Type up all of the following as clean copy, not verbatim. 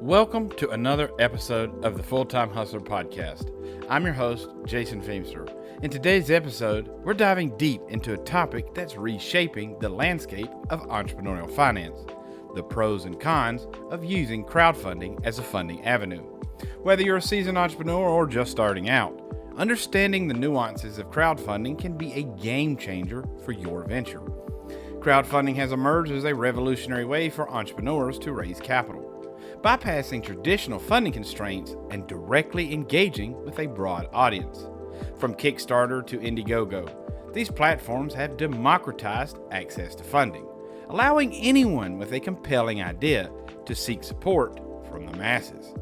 Welcome to another episode of the Full-Time Hustler Podcast. I'm your host, Jason Feimster. In today's episode, we're diving deep into a topic that's reshaping the landscape of entrepreneurial finance, the pros and cons of using crowdfunding as a funding avenue. Whether you're a seasoned entrepreneur or just starting out, understanding the nuances of crowdfunding can be a game changer for your venture. Crowdfunding has emerged as a revolutionary way for entrepreneurs to raise capital, bypassing traditional funding constraints and directly engaging with a broad audience. From Kickstarter to Indiegogo, these platforms have democratized access to funding, allowing anyone with a compelling idea to seek support from the masses.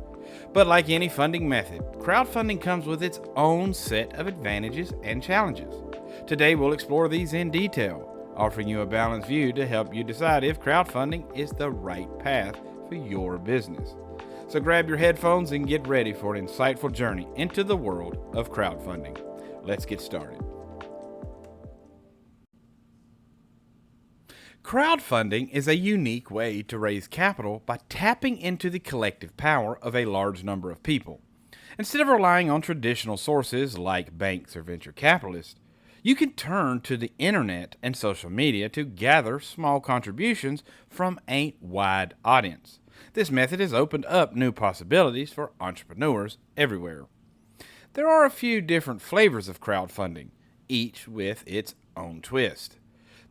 But like any funding method, crowdfunding comes with its own set of advantages and challenges. Today we'll explore these in detail, offering you a balanced view to help you decide if crowdfunding is the right path for your business. So grab your headphones and get ready for an insightful journey into the world of crowdfunding. Let's get started. Crowdfunding is a unique way to raise capital by tapping into the collective power of a large number of people. Instead of relying on traditional sources like banks or venture capitalists, you can turn to the internet and social media to gather small contributions from a wide audience. This method has opened up new possibilities for entrepreneurs everywhere. There are a few different flavors of crowdfunding, each with its own twist.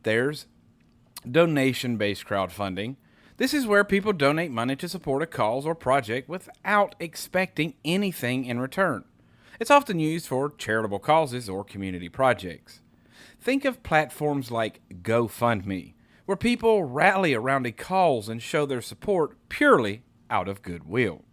There's donation-based crowdfunding. This is where people donate money to support a cause or project without expecting anything in return. It's often used for charitable causes or community projects. Think of platforms like GoFundMe, where people rally around a cause and show their support purely out of goodwill.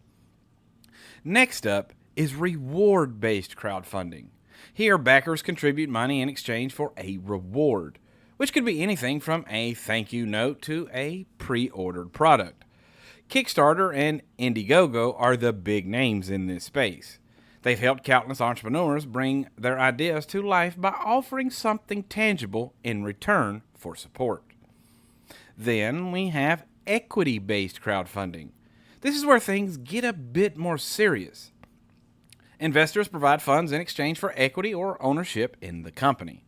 Next up is reward-based crowdfunding. Here, backers contribute money in exchange for a reward, which could be anything from a thank you note to a pre-ordered product. Kickstarter and Indiegogo are the big names in this space. They've helped countless entrepreneurs bring their ideas to life by offering something tangible in return for support. Then we have equity-based crowdfunding. This is where things get a bit more serious. Investors provide funds in exchange for equity or ownership in the company.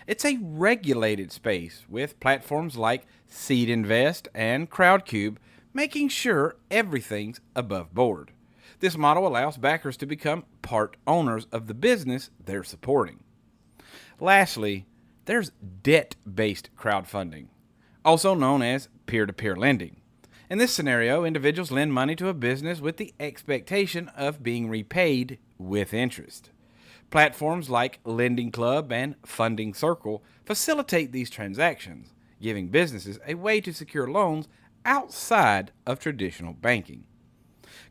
It's a regulated space with platforms like Seed Invest and Crowdcube making sure everything's above board. This model allows backers to become part owners of the business they're supporting. Lastly, there's debt-based crowdfunding, also known as peer-to-peer lending. In this scenario, individuals lend money to a business with the expectation of being repaid with interest. Platforms like Lending Club and Funding Circle facilitate these transactions, giving businesses a way to secure loans outside of traditional banking.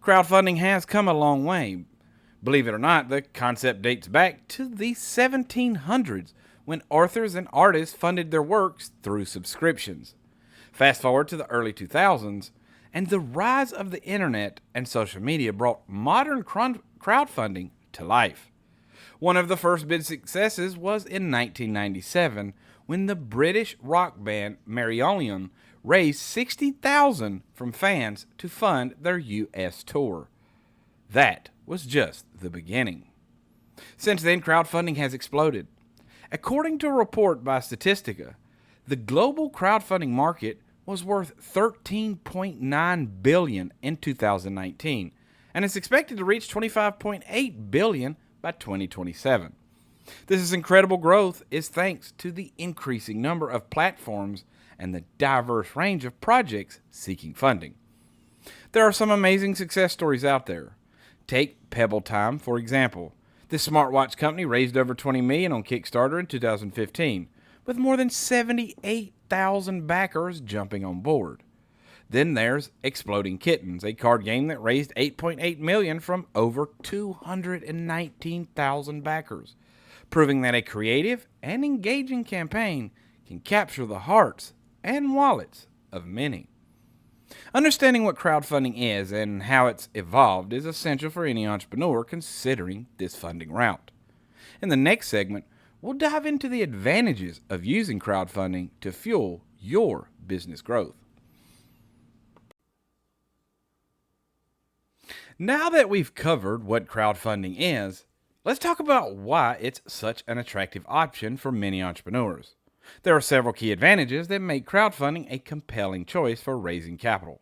Crowdfunding has come a long way. Believe it or not, the concept dates back to the 1700s when authors and artists funded their works through subscriptions. Fast forward to the early 2000s, and the rise of the internet and social media brought modern crowdfunding to life. One of the first big successes was in 1997 when the British rock band Marillion raised $60,000 from fans to fund their U.S. tour. That was just the beginning. Since then, crowdfunding has exploded. According to a report by Statistica, the global crowdfunding market was worth $13.9 billion in 2019, and is expected to reach $25.8 billion by 2027. This incredible growth is thanks to the increasing number of platforms and the diverse range of projects seeking funding. There are some amazing success stories out there. Take Pebble, for example. This smartwatch company raised over $20 million on Kickstarter in 2015, with more than 78,000 backers jumping on board. Then there's Exploding Kittens, a card game that raised $8.8 million from over 219,000 backers, proving that a creative and engaging campaign can capture the hearts and wallets of many. Understanding what crowdfunding is and how it's evolved is essential for any entrepreneur considering this funding route. In the next segment, we'll dive into the advantages of using crowdfunding to fuel your business growth. Now that we've covered what crowdfunding is, let's talk about why it's such an attractive option for many entrepreneurs. There are several key advantages that make crowdfunding a compelling choice for raising capital.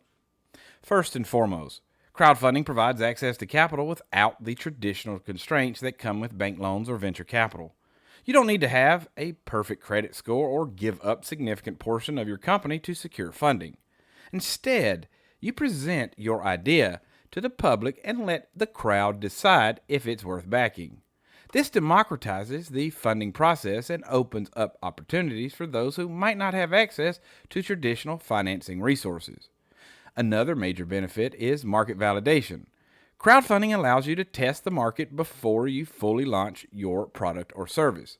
First and foremost, crowdfunding provides access to capital without the traditional constraints that come with bank loans or venture capital. You don't need to have a perfect credit score or give up significant portion of your company to secure funding. Instead, you present your idea to the public and let the crowd decide if it's worth backing. This democratizes the funding process and opens up opportunities for those who might not have access to traditional financing resources. Another major benefit is market validation. Crowdfunding allows you to test the market before you fully launch your product or service.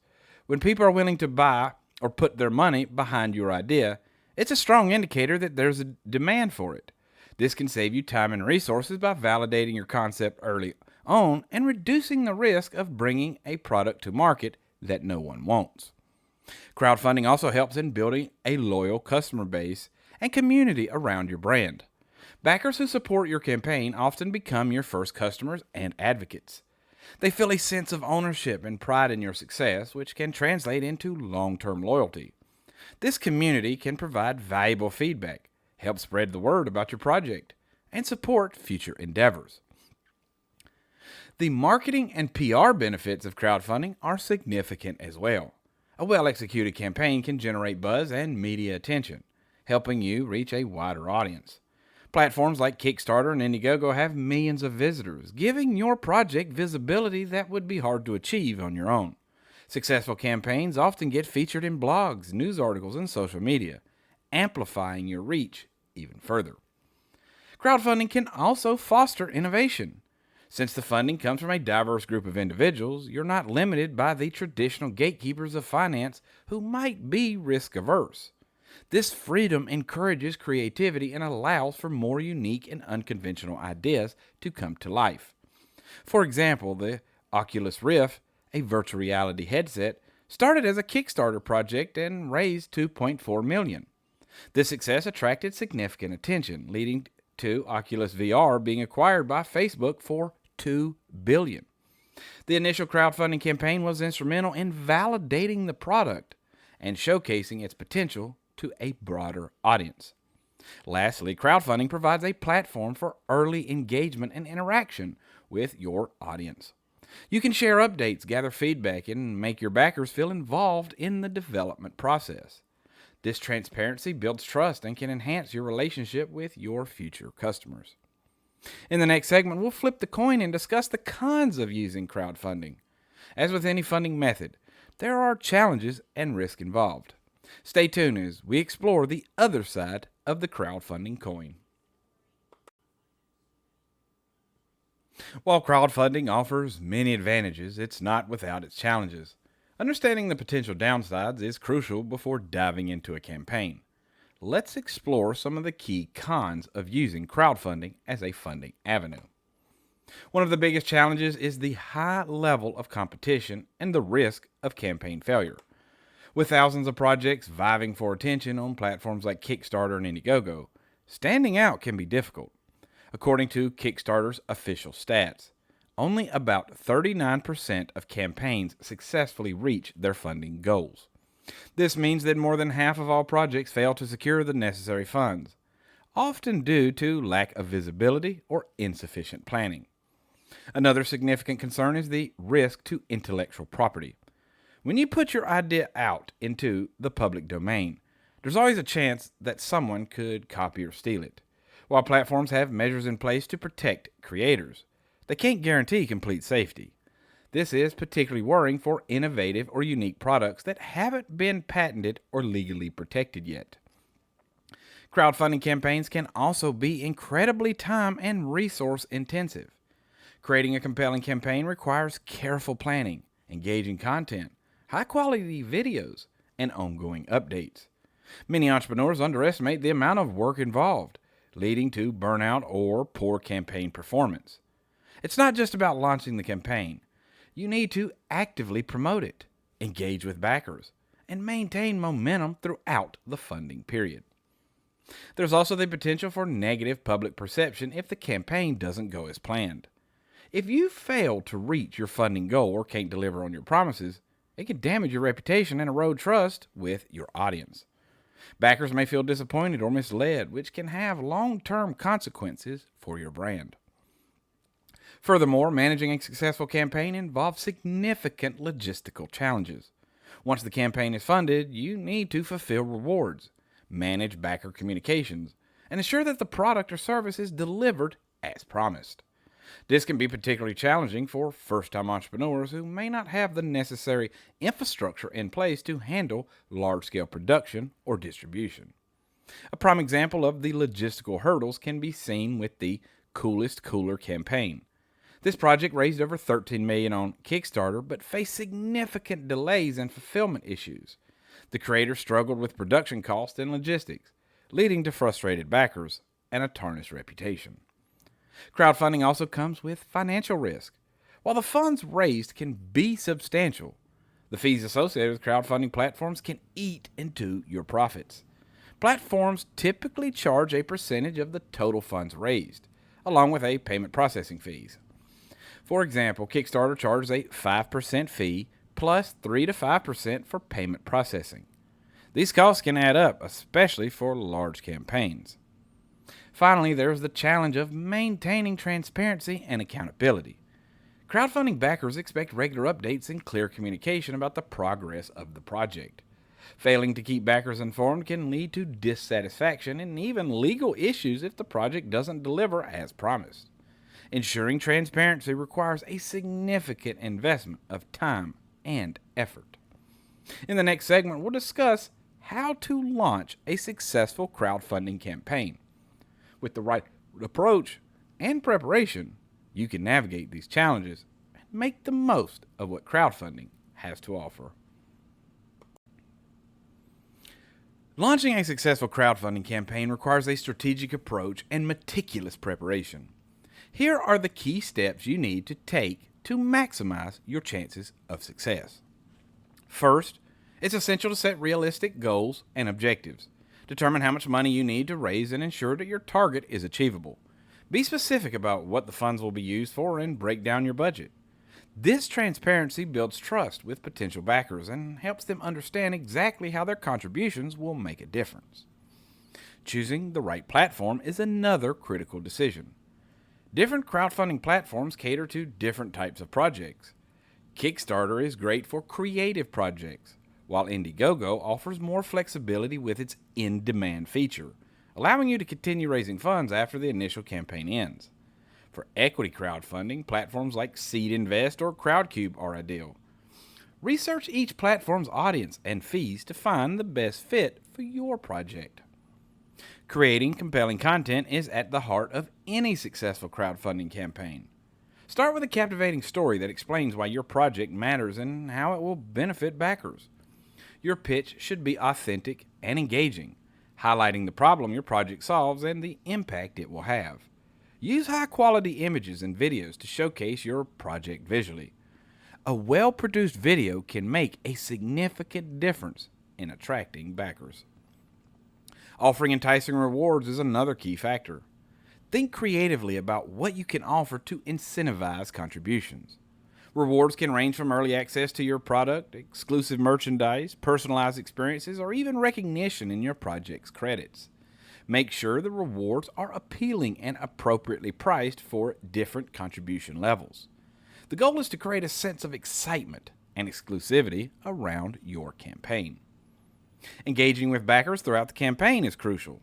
When people are willing to buy or put their money behind your idea, it's a strong indicator that there's a demand for it. This can save you time and resources by validating your concept early on and reducing the risk of bringing a product to market that no one wants. Crowdfunding also helps in building a loyal customer base and community around your brand. Backers who support your campaign often become your first customers and advocates. They feel a sense of ownership and pride in your success, which can translate into long-term loyalty. This community can provide valuable feedback, help spread the word about your project, and support future endeavors. The marketing and PR benefits of crowdfunding are significant as well. A well-executed campaign can generate buzz and media attention, helping you reach a wider audience. Platforms like Kickstarter and Indiegogo have millions of visitors, giving your project visibility that would be hard to achieve on your own. Successful campaigns often get featured in blogs, news articles, and social media, amplifying your reach even further. Crowdfunding can also foster innovation. Since the funding comes from a diverse group of individuals, you're not limited by the traditional gatekeepers of finance who might be risk-averse. This freedom encourages creativity and allows for more unique and unconventional ideas to come to life. For example, the Oculus Rift, a virtual reality headset, started as a Kickstarter project and raised $2.4 million. This success attracted significant attention, leading to Oculus VR being acquired by Facebook for $2 billion. The initial crowdfunding campaign was instrumental in validating the product and showcasing its potential to a broader audience. Lastly, crowdfunding provides a platform for early engagement and interaction with your audience. You can share updates, gather feedback, and make your backers feel involved in the development process. This transparency builds trust and can enhance your relationship with your future customers. In the next segment, we'll flip the coin and discuss the cons of using crowdfunding. As with any funding method, there are challenges and risk involved. Stay tuned as we explore the other side of the crowdfunding coin. While crowdfunding offers many advantages, it's not without its challenges. Understanding the potential downsides is crucial before diving into a campaign. Let's explore some of the key cons of using crowdfunding as a funding avenue. One of the biggest challenges is the high level of competition and the risk of campaign failure. With thousands of projects vying for attention on platforms like Kickstarter and Indiegogo, standing out can be difficult. According to Kickstarter's official stats, only about 39% of campaigns successfully reach their funding goals. This means that more than half of all projects fail to secure the necessary funds, often due to lack of visibility or insufficient planning. Another significant concern is the risk to intellectual property. When you put your idea out into the public domain, there's always a chance that someone could copy or steal it. While platforms have measures in place to protect creators, they can't guarantee complete safety. This is particularly worrying for innovative or unique products that haven't been patented or legally protected yet. Crowdfunding campaigns can also be incredibly time and resource intensive. Creating a compelling campaign requires careful planning, engaging content, high-quality videos, and ongoing updates. Many entrepreneurs underestimate the amount of work involved, leading to burnout or poor campaign performance. It's not just about launching the campaign. You need to actively promote it, engage with backers, and maintain momentum throughout the funding period. There's also the potential for negative public perception if the campaign doesn't go as planned. If you fail to reach your funding goal or can't deliver on your promises, it can damage your reputation and erode trust with your audience. Backers may feel disappointed or misled, which can have long-term consequences for your brand. Furthermore, managing a successful campaign involves significant logistical challenges. Once the campaign is funded, you need to fulfill rewards, manage backer communications, and ensure that the product or service is delivered as promised. This can be particularly challenging for first-time entrepreneurs who may not have the necessary infrastructure in place to handle large-scale production or distribution. A prime example of the logistical hurdles can be seen with the Coolest Cooler campaign. This project raised over $13 million on Kickstarter, but faced significant delays and fulfillment issues. The creator struggled with production costs and logistics, leading to frustrated backers and a tarnished reputation. Crowdfunding also comes with financial risk. While the funds raised can be substantial, the fees associated with crowdfunding platforms can eat into your profits. Platforms typically charge a percentage of the total funds raised, along with payment processing fees. For example, Kickstarter charges a 5% fee plus 3 to 5% for payment processing. These costs can add up, especially for large campaigns. Finally, there's the challenge of maintaining transparency and accountability. Crowdfunding backers expect regular updates and clear communication about the progress of the project. Failing to keep backers informed can lead to dissatisfaction and even legal issues if the project doesn't deliver as promised. Ensuring transparency requires a significant investment of time and effort. In the next segment, we'll discuss how to launch a successful crowdfunding campaign. With the right approach and preparation, you can navigate these challenges and make the most of what crowdfunding has to offer. Launching a successful crowdfunding campaign requires a strategic approach and meticulous preparation. Here are the key steps you need to take to maximize your chances of success. First, it's essential to set realistic goals and objectives. Determine how much money you need to raise and ensure that your target is achievable. Be specific about what the funds will be used for and break down your budget. This transparency builds trust with potential backers and helps them understand exactly how their contributions will make a difference. Choosing the right platform is another critical decision. Different crowdfunding platforms cater to different types of projects. Kickstarter is great for creative projects, while Indiegogo offers more flexibility with its in-demand feature, allowing you to continue raising funds after the initial campaign ends. For equity crowdfunding, platforms like Seed Invest or Crowdcube are ideal. Research each platform's audience and fees to find the best fit for your project. Creating compelling content is at the heart of any successful crowdfunding campaign. Start with a captivating story that explains why your project matters and how it will benefit backers. Your pitch should be authentic and engaging, highlighting the problem your project solves and the impact it will have. Use high-quality images and videos to showcase your project visually. A well-produced video can make a significant difference in attracting backers. Offering enticing rewards is another key factor. Think creatively about what you can offer to incentivize contributions. Rewards can range from early access to your product, exclusive merchandise, personalized experiences, or even recognition in your project's credits. Make sure the rewards are appealing and appropriately priced for different contribution levels. The goal is to create a sense of excitement and exclusivity around your campaign. Engaging with backers throughout the campaign is crucial.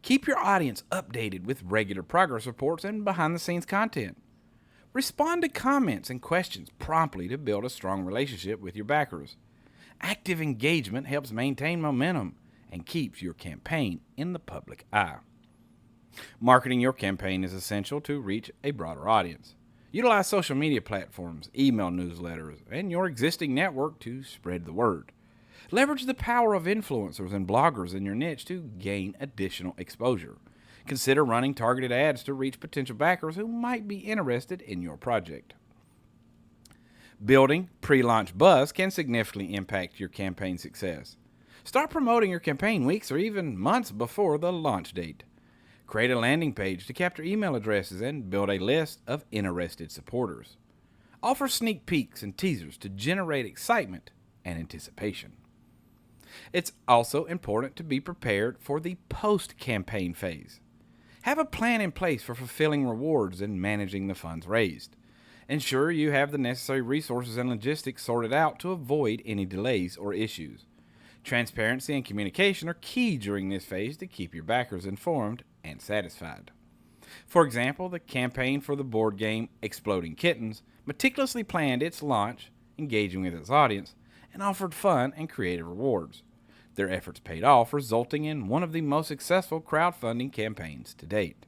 Keep your audience updated with regular progress reports and behind-the-scenes content. Respond to comments and questions promptly to build a strong relationship with your backers. Active engagement helps maintain momentum and keeps your campaign in the public eye. Marketing your campaign is essential to reach a broader audience. Utilize social media platforms, email newsletters, and your existing network to spread the word. Leverage the power of influencers and bloggers in your niche to gain additional exposure. Consider running targeted ads to reach potential backers who might be interested in your project. Building pre-launch buzz can significantly impact your campaign success. Start promoting your campaign weeks or even months before the launch date. Create a landing page to capture email addresses and build a list of interested supporters. Offer sneak peeks and teasers to generate excitement and anticipation. It's also important to be prepared for the post-campaign phase. Have a plan in place for fulfilling rewards and managing the funds raised. Ensure you have the necessary resources and logistics sorted out to avoid any delays or issues. Transparency and communication are key during this phase to keep your backers informed and satisfied. For example, the campaign for the board game Exploding Kittens meticulously planned its launch, engaging with its audience, and offered fun and creative rewards. Their efforts paid off, resulting in one of the most successful crowdfunding campaigns to date.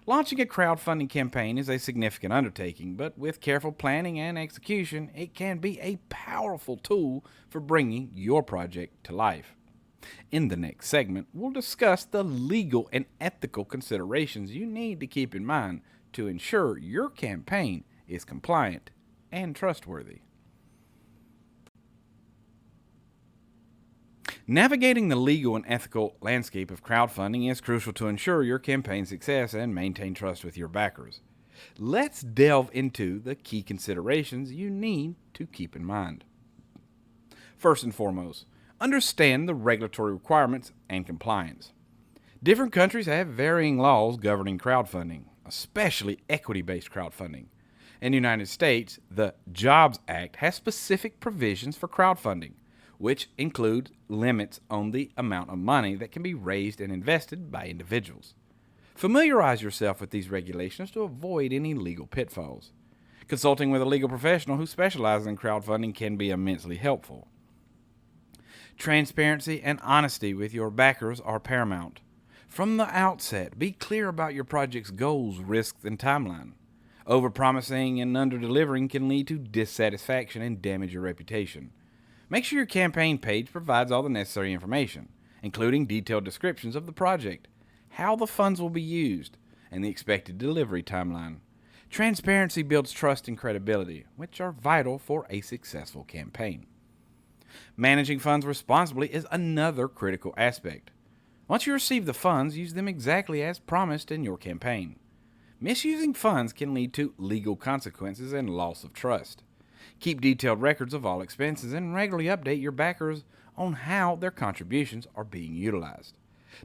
Launching a crowdfunding campaign is a significant undertaking, but with careful planning and execution, it can be a powerful tool for bringing your project to life. In the next segment, we'll discuss the legal and ethical considerations you need to keep in mind to ensure your campaign is compliant and trustworthy. Navigating the legal and ethical landscape of crowdfunding is crucial to ensure your campaign's success and maintain trust with your backers. Let's delve into the key considerations you need to keep in mind. First and foremost, understand the regulatory requirements and compliance. Different countries have varying laws governing crowdfunding, especially equity-based crowdfunding. In the United States, the Jobs Act has specific provisions for crowdfunding, which include limits on the amount of money that can be raised and invested by individuals. Familiarize yourself with these regulations to avoid any legal pitfalls. Consulting with a legal professional who specializes in crowdfunding can be immensely helpful. Transparency and honesty with your backers are paramount. From the outset, be clear about your project's goals, risks, and timeline. Overpromising and underdelivering can lead to dissatisfaction and damage your reputation. Make sure your campaign page provides all the necessary information, including detailed descriptions of the project, how the funds will be used, and the expected delivery timeline. Transparency builds trust and credibility, which are vital for a successful campaign. Managing funds responsibly is another critical aspect. Once you receive the funds, use them exactly as promised in your campaign. Misusing funds can lead to legal consequences and loss of trust. Keep detailed records of all expenses and regularly update your backers on how their contributions are being utilized.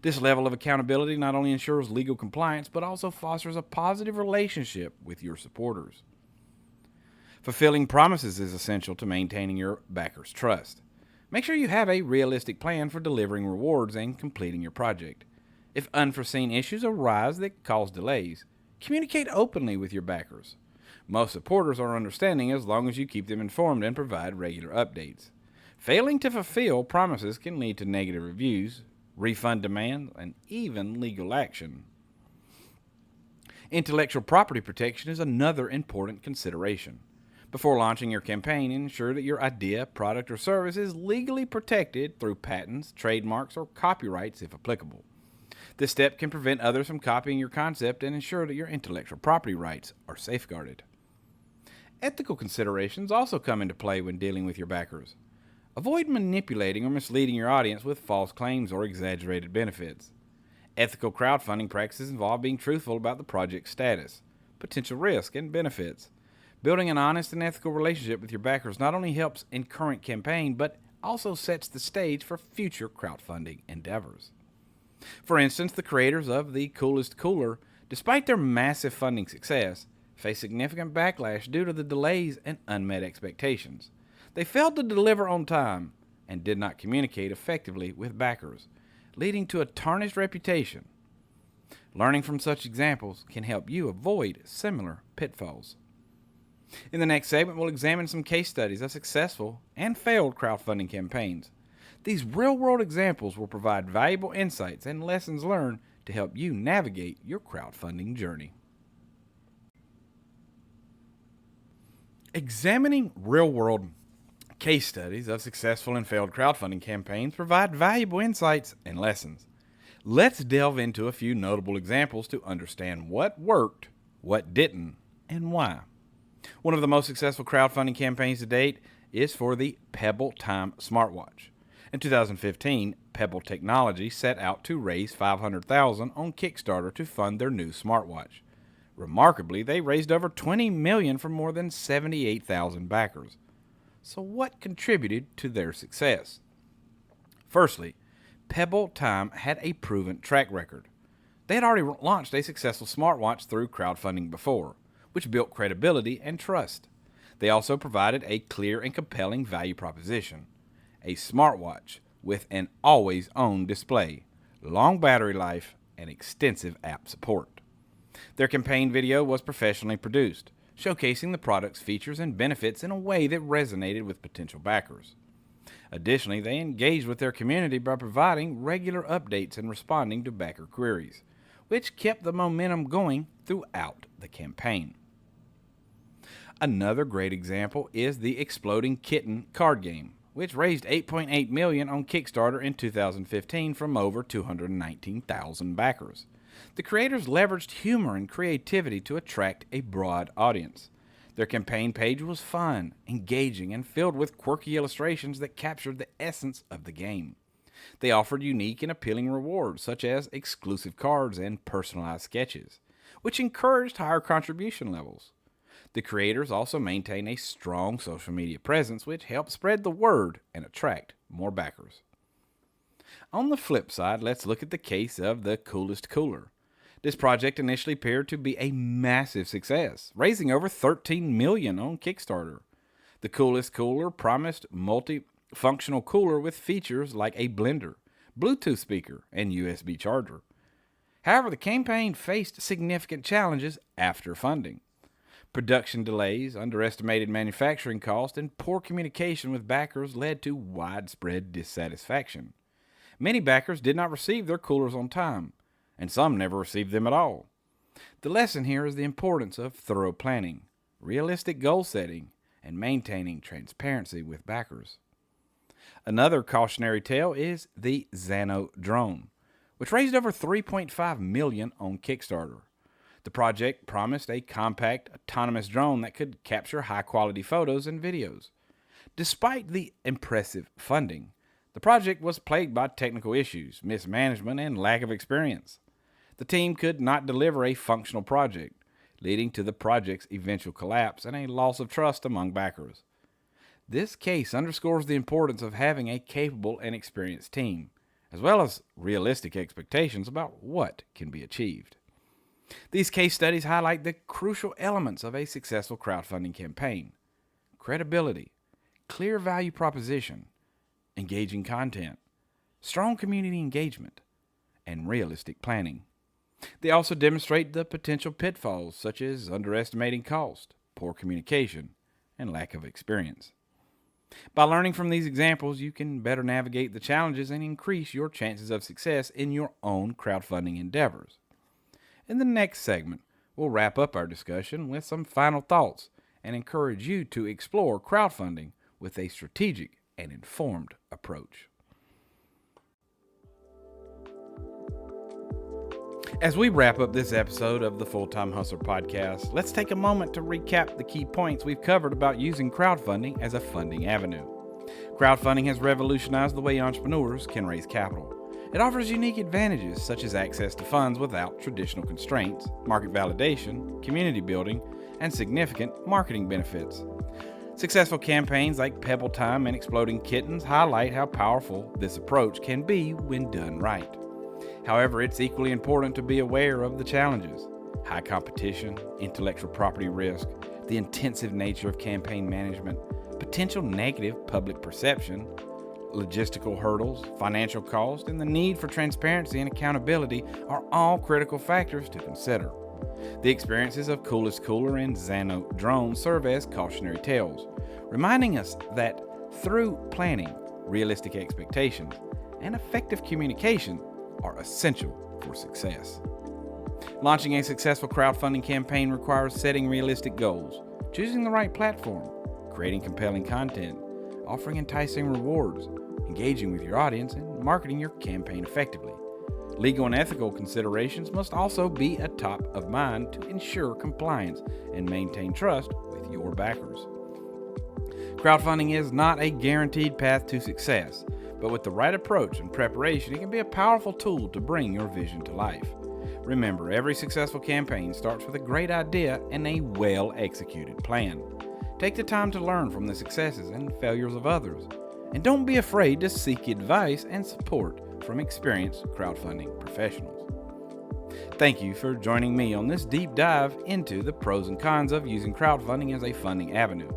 This level of accountability not only ensures legal compliance, but also fosters a positive relationship with your supporters. Fulfilling promises is essential to maintaining your backers' trust. Make sure you have a realistic plan for delivering rewards and completing your project. If unforeseen issues arise that cause delays, communicate openly with your backers. Most supporters are understanding as long as you keep them informed and provide regular updates. Failing to fulfill promises can lead to negative reviews, refund demands, and even legal action. Intellectual property protection is another important consideration. Before launching your campaign, ensure that your idea, product, or service is legally protected through patents, trademarks, or copyrights if applicable. This step can prevent others from copying your concept and ensure that your intellectual property rights are safeguarded. Ethical considerations also come into play when dealing with your backers. Avoid manipulating or misleading your audience with false claims or exaggerated benefits. Ethical crowdfunding practices involve being truthful about the project's status, potential risk, and benefits. Building an honest and ethical relationship with your backers not only helps in current campaign, but also sets the stage for future crowdfunding endeavors. For instance, the creators of The Coolest Cooler, despite their massive funding success, faced significant backlash due to the delays and unmet expectations. They failed to deliver on time and did not communicate effectively with backers, leading to a tarnished reputation. Learning from such examples can help you avoid similar pitfalls. In the next segment, we'll examine some case studies of successful and failed crowdfunding campaigns. These real-world examples will provide valuable insights and lessons learned to help you navigate your crowdfunding journey. Examining real-world case studies of successful and failed crowdfunding campaigns provide valuable insights and lessons. Let's delve into a few notable examples to understand what worked, what didn't, and why. One of the most successful crowdfunding campaigns to date is for the Pebble Time smartwatch. In 2015, Pebble Technology set out to raise $500,000 on Kickstarter to fund their new smartwatch. Remarkably, they raised over $20 million from more than 78,000 backers. So what contributed to their success? Firstly, Pebble Time had a proven track record. They had already launched a successful smartwatch through crowdfunding before, which built credibility and trust. They also provided a clear and compelling value proposition. A smartwatch with an always-on display, long battery life, and extensive app support. Their campaign video was professionally produced, showcasing the product's features and benefits in a way that resonated with potential backers. Additionally, they engaged with their community by providing regular updates and responding to backer queries, which kept the momentum going throughout the campaign. Another great example is the Exploding Kitten card game, which raised $8.8 million on Kickstarter in 2015 from over 219,000 backers. The creators leveraged humor and creativity to attract a broad audience. Their campaign page was fun, engaging, and filled with quirky illustrations that captured the essence of the game. They offered unique and appealing rewards, such as exclusive cards and personalized sketches, which encouraged higher contribution levels. The creators also maintain a strong social media presence, which helps spread the word and attract more backers. On the flip side, let's look at the case of the Coolest Cooler. This project initially appeared to be a massive success, raising over $13 million on Kickstarter. The Coolest Cooler promised multi-functional cooler with features like a blender, Bluetooth speaker, and USB charger. However, the campaign faced significant challenges after funding. Production delays, underestimated manufacturing costs, and poor communication with backers led to widespread dissatisfaction. Many backers did not receive their coolers on time, and some never received them at all. The lesson here is the importance of thorough planning, realistic goal setting, and maintaining transparency with backers. Another cautionary tale is the Zano drone, which raised over $3.5 million on Kickstarter. The project promised a compact, autonomous drone that could capture high-quality photos and videos. Despite the impressive funding, the project was plagued by technical issues, mismanagement, and lack of experience. The team could not deliver a functional project, leading to the project's eventual collapse and a loss of trust among backers. This case underscores the importance of having a capable and experienced team, as well as realistic expectations about what can be achieved. These case studies highlight the crucial elements of a successful crowdfunding campaign: credibility, clear value proposition, engaging content, strong community engagement, and realistic planning. They also demonstrate the potential pitfalls such as underestimating cost, poor communication, and lack of experience. By learning from these examples, you can better navigate the challenges and increase your chances of success in your own crowdfunding endeavors. In the next segment, we'll wrap up our discussion with some final thoughts and encourage you to explore crowdfunding with a strategic and informed approach. As we wrap up this episode of the Full-Time Hustler Podcast, let's take a moment to recap the key points we've covered about using crowdfunding as a funding avenue. Crowdfunding has revolutionized the way entrepreneurs can raise capital. It offers unique advantages such as access to funds without traditional constraints, market validation, community building, and significant marketing benefits. Successful campaigns like Pebble Time and Exploding Kittens highlight how powerful this approach can be when done right. However, it's equally important to be aware of the challenges: high competition, intellectual property risk, the intensive nature of campaign management, potential negative public perception, logistical hurdles, financial cost, and the need for transparency and accountability are all critical factors to consider. The experiences of Coolest Cooler and Zano Drone serve as cautionary tales, reminding us that through planning, realistic expectations, and effective communication are essential for success. Launching a successful crowdfunding campaign requires setting realistic goals, choosing the right platform, creating compelling content, offering enticing rewards, engaging with your audience, and marketing your campaign effectively. Legal and ethical considerations must also be at top of mind to ensure compliance and maintain trust with your backers. Crowdfunding is not a guaranteed path to success, but with the right approach and preparation, it can be a powerful tool to bring your vision to life. Remember, every successful campaign starts with a great idea and a well-executed plan. Take the time to learn from the successes and failures of others, and don't be afraid to seek advice and support from experienced crowdfunding professionals. Thank you for joining me on this deep dive into the pros and cons of using crowdfunding as a funding avenue.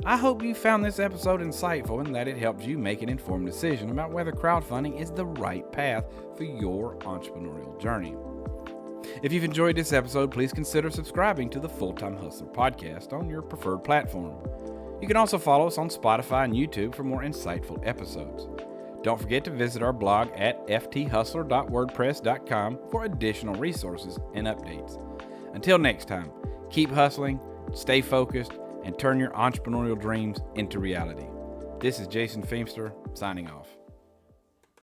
I hope you found this episode insightful and that it helps you make an informed decision about whether crowdfunding is the right path for your entrepreneurial journey. If you've enjoyed this episode, please consider subscribing to the Full-Time Hustler podcast on your preferred platform. You can also follow us on Spotify and YouTube for more insightful episodes. Don't forget to visit our blog at fthustler.wordpress.com for additional resources and updates. Until next time, keep hustling, stay focused, and turn your entrepreneurial dreams into reality. This is Jason Feimster, signing off.